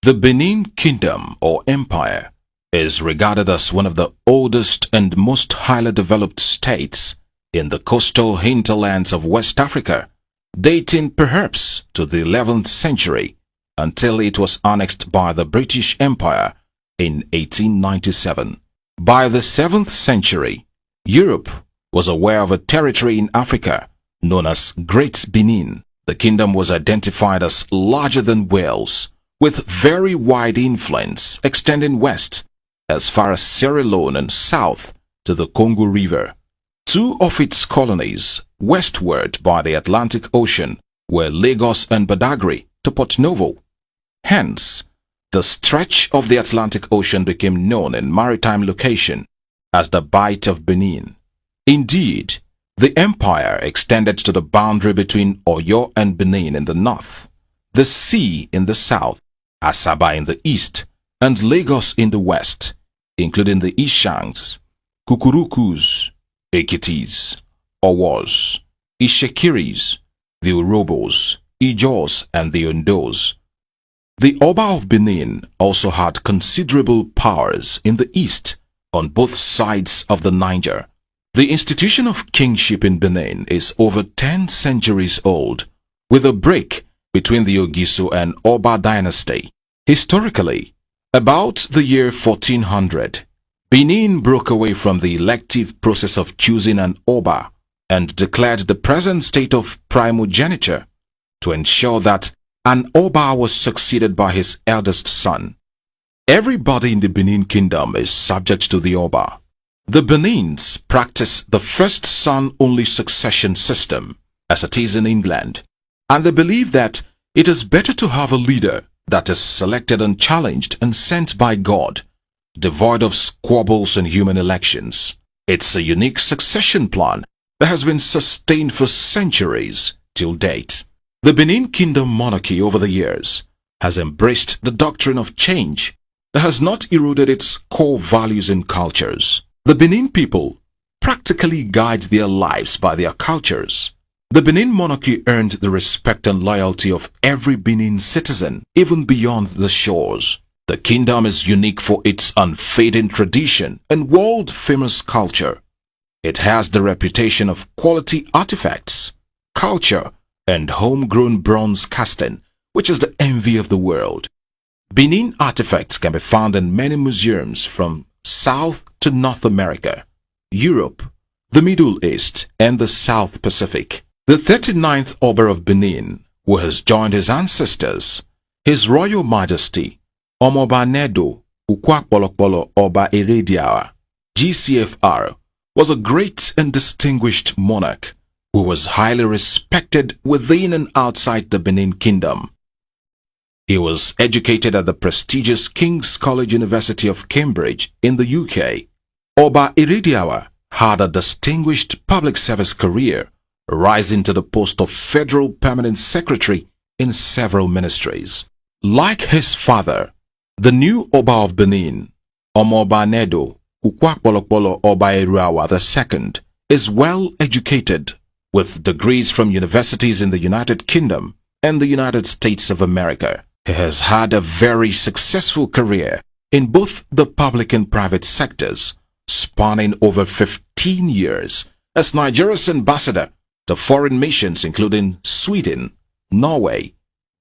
The Benin Kingdom or Empire is regarded as one of the oldest and most highly developed states in the coastal hinterlands of West Africa, dating perhaps to the 11th century until it was annexed by the British Empire in 1897. By the 7th century, Europe was aware of a territory in Africa known as Great Benin. The kingdom was identified as larger than Wales, with very wide influence extending west as far as Sierra Leone and south to the Congo River. Two of its colonies westward by the Atlantic Ocean were Lagos and Badagry to Port Novo. Hence, the stretch of the Atlantic Ocean became known in maritime location as the Bight of Benin. Indeed, the empire extended to the boundary between Oyo and Benin in the north, the sea in the south, Asaba in the east, and Lagos in the west, including the Ishangs, Kukurukus, Ekitis, Owos, Ishekiris, the Urobos, Ijos, and the Ondos. The Oba of Benin also had considerable powers in the east on both sides of the Niger. The institution of kingship in Benin is over 10 centuries old, with a break between the Ogiso and Oba dynasty. Historically, about the year 1400, Benin broke away from the elective process of choosing an Oba and declared the present state of primogeniture to ensure that an Oba was succeeded by his eldest son. Everybody in the Benin kingdom is subject to the Oba. The Benins practice the first son-only succession system, as it is in England, and they believe that it is better to have a leader that is selected and challenged and sent by God, devoid of squabbles and human elections. It's a unique succession plan that has been sustained for centuries till date. The Benin Kingdom monarchy over the years has embraced the doctrine of change that has not eroded its core values and cultures. The Benin people practically guide their lives by their cultures. The Benin monarchy earned the respect and loyalty of every Benin citizen, even beyond the shores. The kingdom is unique for its unfading tradition and world-famous culture. It has the reputation of quality artifacts, culture, and homegrown bronze casting, which is the envy of the world. Benin artifacts can be found in many museums from South to North America, Europe, the Middle East, and the South Pacific. The 39th Oba of Benin, who has joined his ancestors, His Royal Majesty, Omoba Nedo Ukwakpolokpolo Oba Erediawa, GCFR, was a great and distinguished monarch who was highly respected within and outside the Benin Kingdom. He was educated at the prestigious King's College University of Cambridge in the UK. Oba Erediawa had a distinguished public service career, rising to the post of Federal Permanent Secretary in several ministries. Like his father, the new Oba of Benin, Omoba Nedo Ukwakpolokpolo Oba Erediawa II, is well educated with degrees from universities in the United Kingdom and the United States of America. He has had a very successful career in both the public and private sectors, spanning over 15 years as Nigeria's ambassador to foreign missions including Sweden, Norway,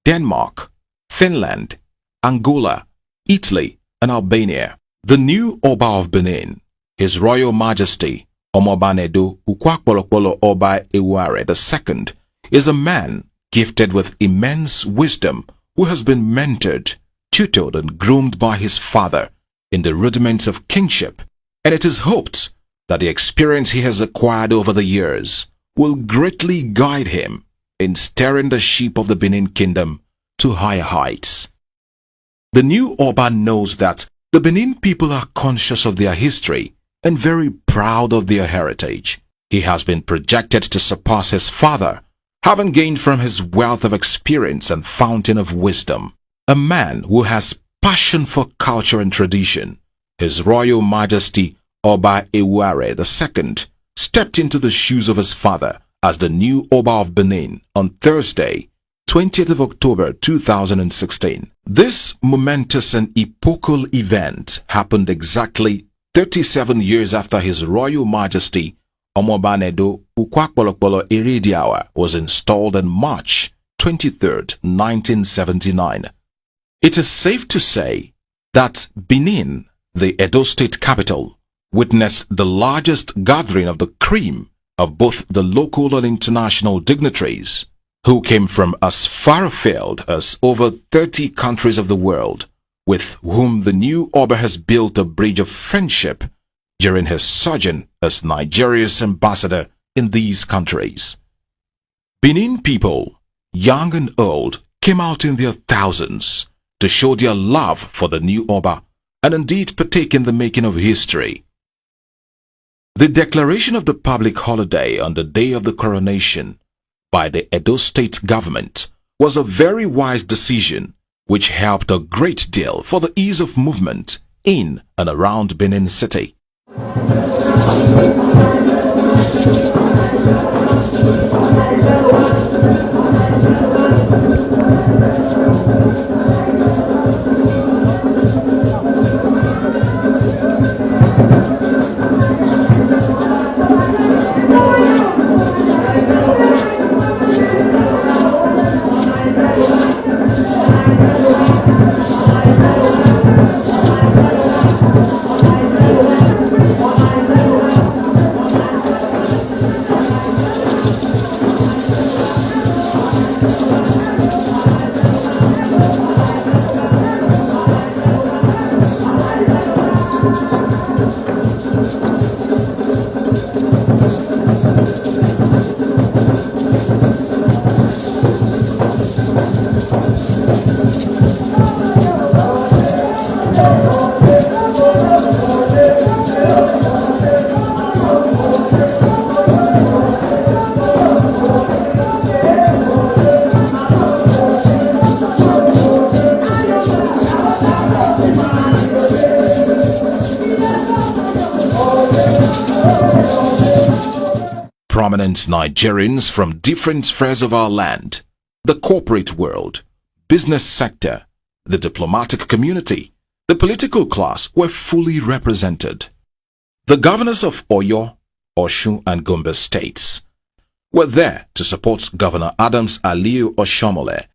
Denmark, Finland, Angola, Italy, and Albania. The new Oba of Benin, His Royal Majesty Omoba Nedo Ukwakpolokpolo Oba Eware II, is a man gifted with immense wisdom who has been mentored, tutored, and groomed by his father in the rudiments of kingship, and it is hoped that the experience he has acquired over the years will greatly guide him in steering the ship of the Benin Kingdom to higher heights. The new Oba knows that the Benin people are conscious of their history and very proud of their heritage. He has been projected to surpass his father, having gained from his wealth of experience and fountain of wisdom. A man who has passion for culture and tradition, His Royal Majesty Oba Eware II stepped into the shoes of his father as the new Oba of Benin on Thursday, 20th of October 2016. This momentous and epochal event happened exactly 37 years after His Royal Majesty Omobanedo Ukwakpolokpolo Iridiawa was installed on March 23rd, 1979. It is safe to say that Benin, the Edo State capital, witnessed the largest gathering of the cream of both the local and international dignitaries, who came from as far afield as over 30 countries of the world, with whom the new Oba has built a bridge of friendship during his sojourn as Nigeria's ambassador in these countries. Benin people, young and old, came out in their thousands to show their love for the new Oba and indeed partake in the making of history. The declaration of the public holiday on the day of the coronation by the Edo State government was a very wise decision which helped a great deal for the ease of movement in and around Benin City. Prominent Nigerians from different spheres of our land, the corporate world, business sector, the diplomatic community, the political class were fully represented. The governors of Oyo, Osun and Gombe states were there to support Governor Adams Aliyu Oshomole,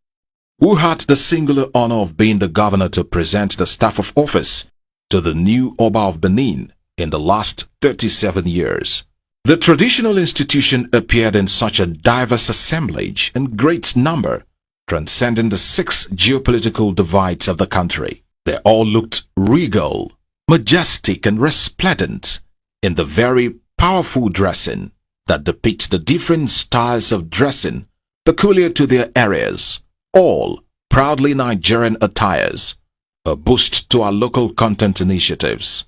who had the singular honor of being the governor to present the staff of office to the new Oba of Benin in the last 37 years. The traditional institution appeared in such a diverse assemblage in great number, transcending the 6 geopolitical divides of the country. They all looked regal, majestic and resplendent in the very powerful dressing that depicts the different styles of dressing peculiar to their areas, all proudly Nigerian attires, a boost to our local content initiatives.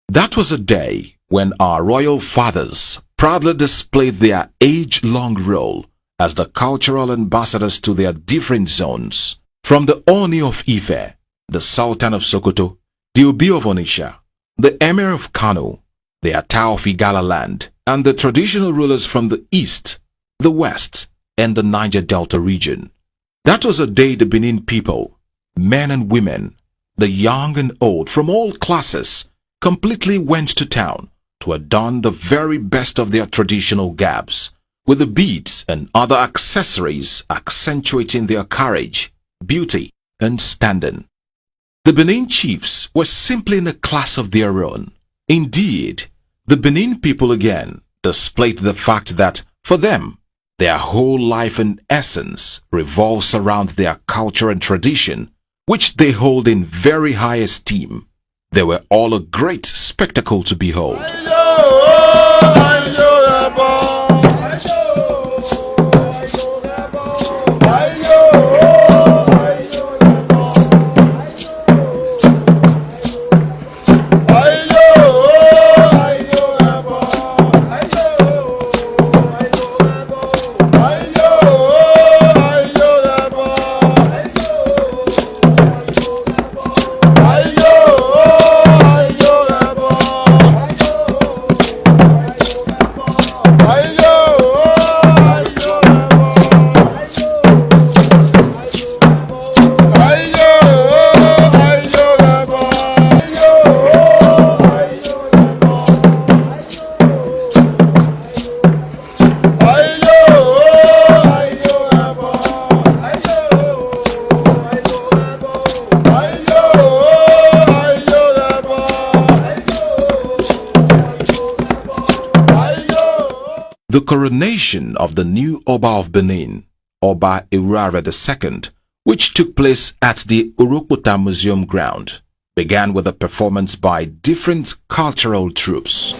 That was a day when our royal fathers proudly displayed their age-long role as the cultural ambassadors to their different zones. From the Oni of Ife, the Sultan of Sokoto, the Obi of Onitsha, the Emir of Kano, the Ata of Igala land, and the traditional rulers from the east, the west, and the Niger Delta region. That was a day the Benin people, men and women, the young and old from all classes, completely went to town to adorn the very best of their traditional garbs, with the beads and other accessories accentuating their courage, beauty, and standing. The Benin chiefs were simply in a class of their own. Indeed, the Benin people again displayed the fact that, for them, their whole life and essence revolves around their culture and tradition, which they hold in very high esteem. They were all a great spectacle to behold. The coronation of the new Oba of Benin, Oba Irara II, which took place at the Urukputa Museum ground, began with a performance by different cultural troupes.